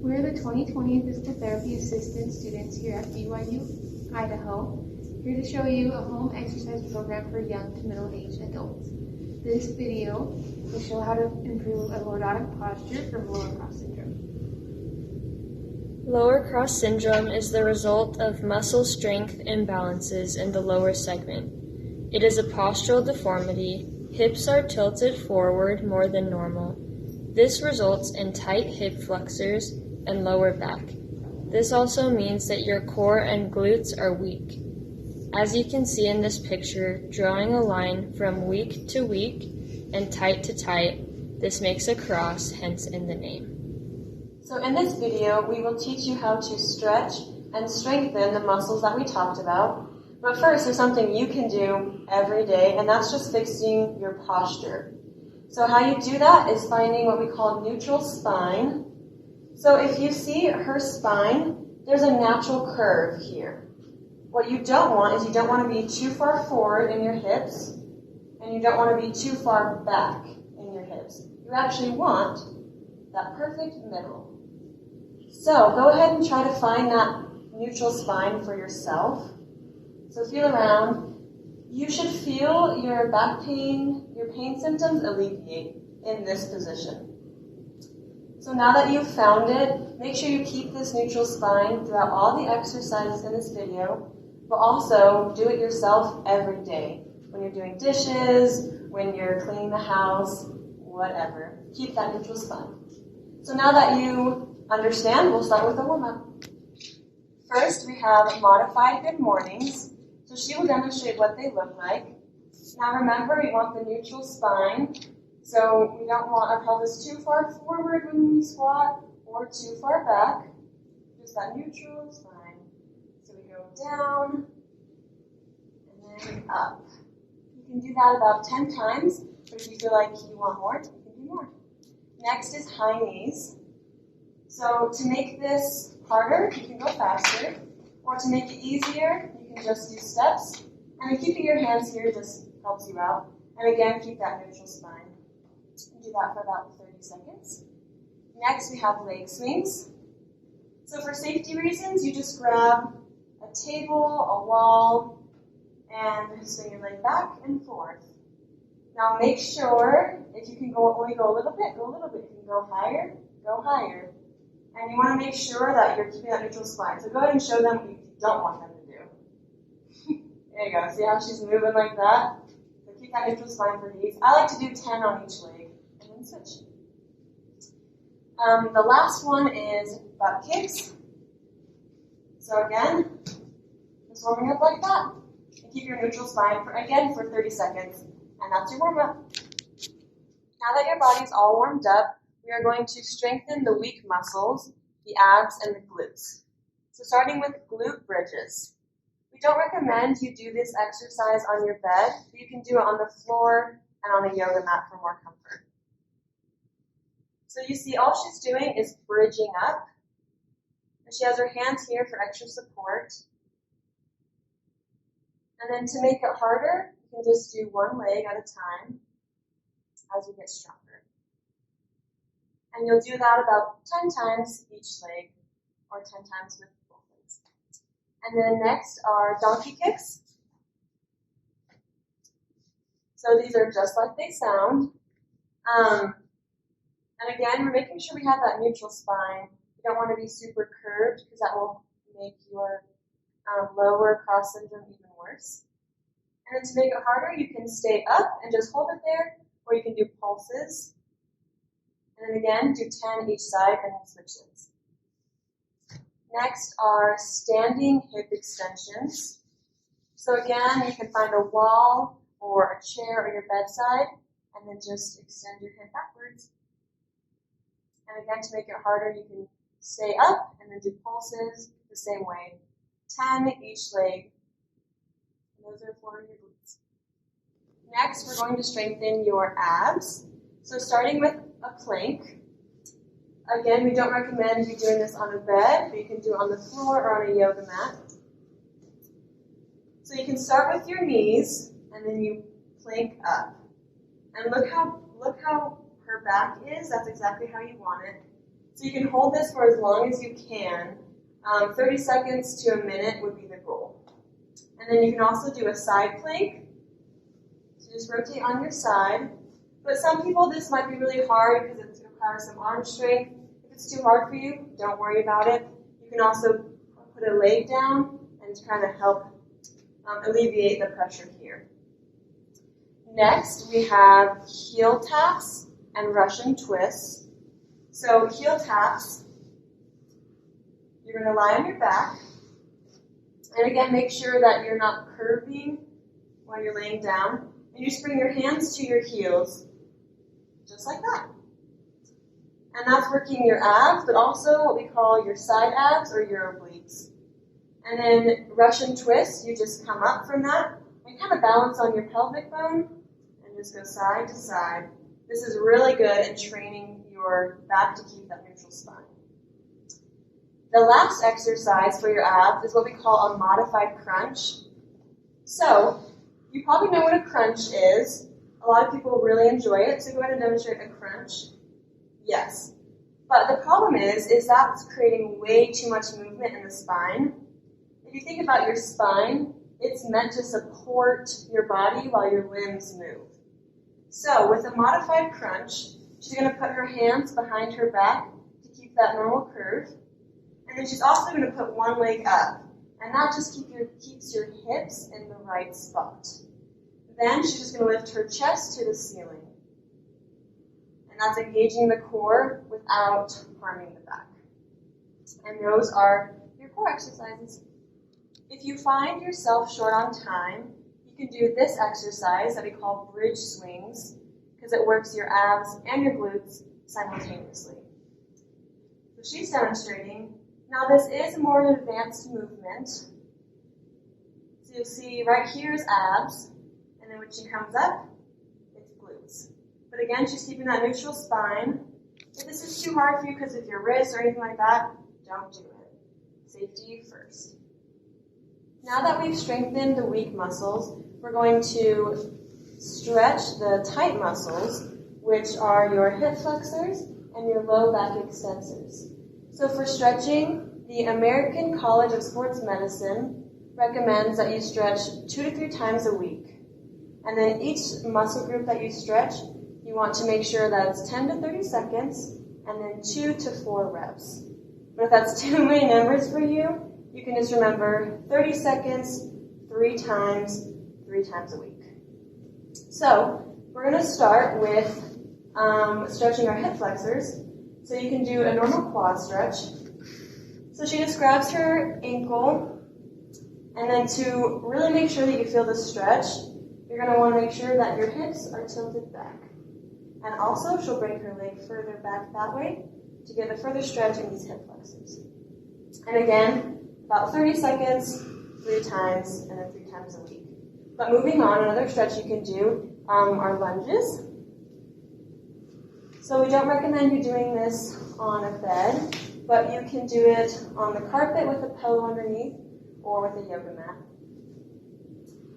We're the 2020 Physical Therapy Assistant students here at BYU, Idaho, here to show you a home exercise program for young to middle-aged adults. This video will show how to improve a lordotic posture from lower cross syndrome. Lower cross syndrome is the result of muscle strength imbalances in the lower segment. It is a postural deformity. Hips are tilted forward more than normal. This results in tight hip flexors and lower back. This also means that your core and glutes are weak. As you can see in this picture, drawing a line from weak to weak and tight to tight, this makes a cross, hence in the name. So in this video, we will teach you how to stretch and strengthen the muscles that we talked about. But first, there's something you can do every day, and that's just fixing your posture. So how you do that is finding what we call neutral spine. So if you see her spine, there's a natural curve here. What you don't want is you don't want to be too far forward in your hips, and you don't want to be too far back in your hips. You actually want that perfect middle. So go ahead and try to find that neutral spine for yourself. So feel around. You should feel your back pain, your pain symptoms alleviate in this position. So now that you've found it, make sure you keep this neutral spine throughout all the exercises in this video, but also do it yourself every day. When you're doing dishes, when you're cleaning the house, whatever. Keep that neutral spine. So now that you understand, we'll start with the warm-up. First, we have modified good mornings. So she will demonstrate what they look like. Now remember, we want the neutral spine. So we don't want our pelvis too far forward when we squat or too far back. Just that neutral spine. So we go down and then up. You can do that about 10 times, but if you feel like you want more, you can do more. Next is high knees. So to make this harder, you can go faster, or to make it easier, you can just do steps. And keeping your hands here just helps you out. And again, keep that neutral spine. Do that for about 30 seconds. Next, we have leg swings. So for safety reasons, you just grab a table, a wall, and swing your leg back and forth. Now make sure, if you can only go a little bit, go a little bit. If you can go higher, go higher. And you want to make sure that you're keeping that neutral spine. So go ahead and show them what you don't want them to do. There you go. See how she's moving like that? So keep that neutral spine for these. I like to do 10 on each leg and then switch. The last one is butt kicks. So again, just warming up like that. And keep your neutral spine for 30 seconds. And that's your warm-up. Now that your body's all warmed up, we are going to strengthen the weak muscles, the abs, and the glutes. So starting with glute bridges. We don't recommend you do this exercise on your bed, but you can do it on the floor and on a yoga mat for more comfort. So you see all she's doing is bridging up, and she has her hands here for extra support. And then to make it harder, you can just do one leg at a time as you get stronger. And you'll do that about 10 times each leg, or 10 times with both legs. And then next are donkey kicks. So these are just like they sound. And again, we're making sure we have that neutral spine. You don't want to be super curved because that will make your lower cross syndrome even worse. And then to make it harder, you can stay up and just hold it there, or you can do pulses. And then again, do 10 each side and then switch legs. Next are standing hip extensions. So again, you can find a wall or a chair or your bedside, and then just extend your hip backwards. And again, to make it harder, you can stay up and then do pulses the same way. 10 each leg. And those are for your glutes. Next, we're going to strengthen your abs. So starting with a plank. Again, we don't recommend you doing this on a bed, but you can do it on the floor or on a yoga mat. So you can start with your knees, and then you plank up. And look how her back is. That's exactly how you want it. So you can hold this for as long as you can. 30 seconds to a minute would be the goal. And then you can also do a side plank. So just rotate on your side. But some people, this might be really hard because it requires some arm strength. If it's too hard for you, don't worry about it. You can also put a leg down and kind of help alleviate the pressure here. Next, we have heel taps and Russian twists. So heel taps, you're going to lie on your back. And again, make sure that you're not curving while you're laying down. And you just bring your hands to your heels, just like that. And that's working your abs, but also what we call your side abs or your obliques. And then Russian twist, you just come up from that and kind of balance on your pelvic bone and just go side to side. This is really good at training your back to keep that neutral spine. The last exercise for your abs is what we call a modified crunch. So, you probably know what a crunch is. A lot of people really enjoy it, so go ahead and demonstrate a crunch. Yes. But the problem is that's creating way too much movement in the spine. If you think about your spine, it's meant to support your body while your limbs move. So, with a modified crunch, she's going to put her hands behind her back to keep that normal curve. And then she's also going to put one leg up. And that just keeps your hips in the right spot. Then she's just going to lift her chest to the ceiling. And that's engaging the core without harming the back. And those are your core exercises. If you find yourself short on time, you can do this exercise that we call bridge swings, because it works your abs and your glutes simultaneously. So she's demonstrating. Now this is more an advanced movement. So you'll see right here is abs, and then when she comes up, it's glutes. But again, she's keeping that neutral spine. If this is too hard for you because of your wrist or anything like that, don't do it. Safety first. Now that we've strengthened the weak muscles, we're going to stretch the tight muscles, which are your hip flexors and your low back extensors. So for stretching, the American College of Sports Medicine recommends that you stretch 2 to 3 times a week. And then each muscle group that you stretch, you want to make sure that it's 10 to 30 seconds and then 2 to 4 reps. But if that's too many numbers for you, you can just remember 30 seconds, 3 times a week. So we're going to start with stretching our hip flexors. So you can do a normal quad stretch. So she just grabs her ankle, and then to really make sure that you feel the stretch, you're going to want to make sure that your hips are tilted back. And also, she'll bring her leg further back that way to get a further stretch in these hip flexors. And again, about 30 seconds, 3 times, and then 3 times a week. But moving on, another stretch you can do are lunges. So we don't recommend you doing this on a bed, but you can do it on the carpet with a pillow underneath or with a yoga mat.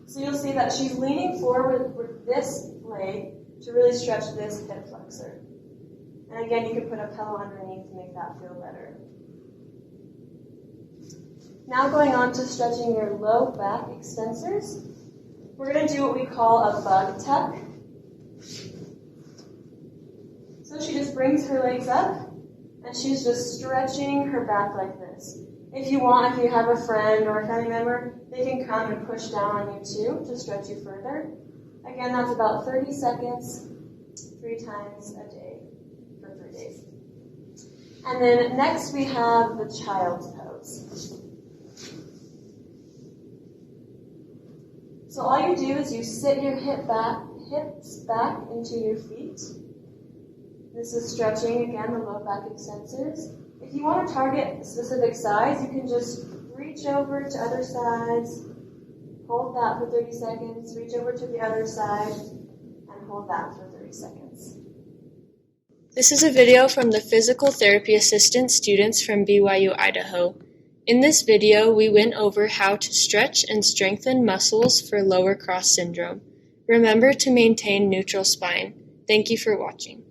So you'll see that she's leaning forward with this leg to really stretch this hip flexor. And again, you can put a pillow underneath to make that feel better. Now going on to stretching your low back extensors, we're going to do what we call a bug tuck. So she just brings her legs up, and she's just stretching her back like this. If you want, if you have a friend or a family member, they can come and push down on you too to stretch you further. Again, that's about 30 seconds, 3 times a day for 3 days. And then next we have the child's pose. So all you do is you sit your hips back into your feet. This is stretching, again, the low back extensors. If you want to target a specific size, you can just reach over to other sides, hold that for 30 seconds, reach over to the other side, and hold that for 30 seconds. This is a video from the Physical Therapy Assistant students from BYU, Idaho. In this video, we went over how to stretch and strengthen muscles for lower cross syndrome. Remember to maintain neutral spine. Thank you for watching.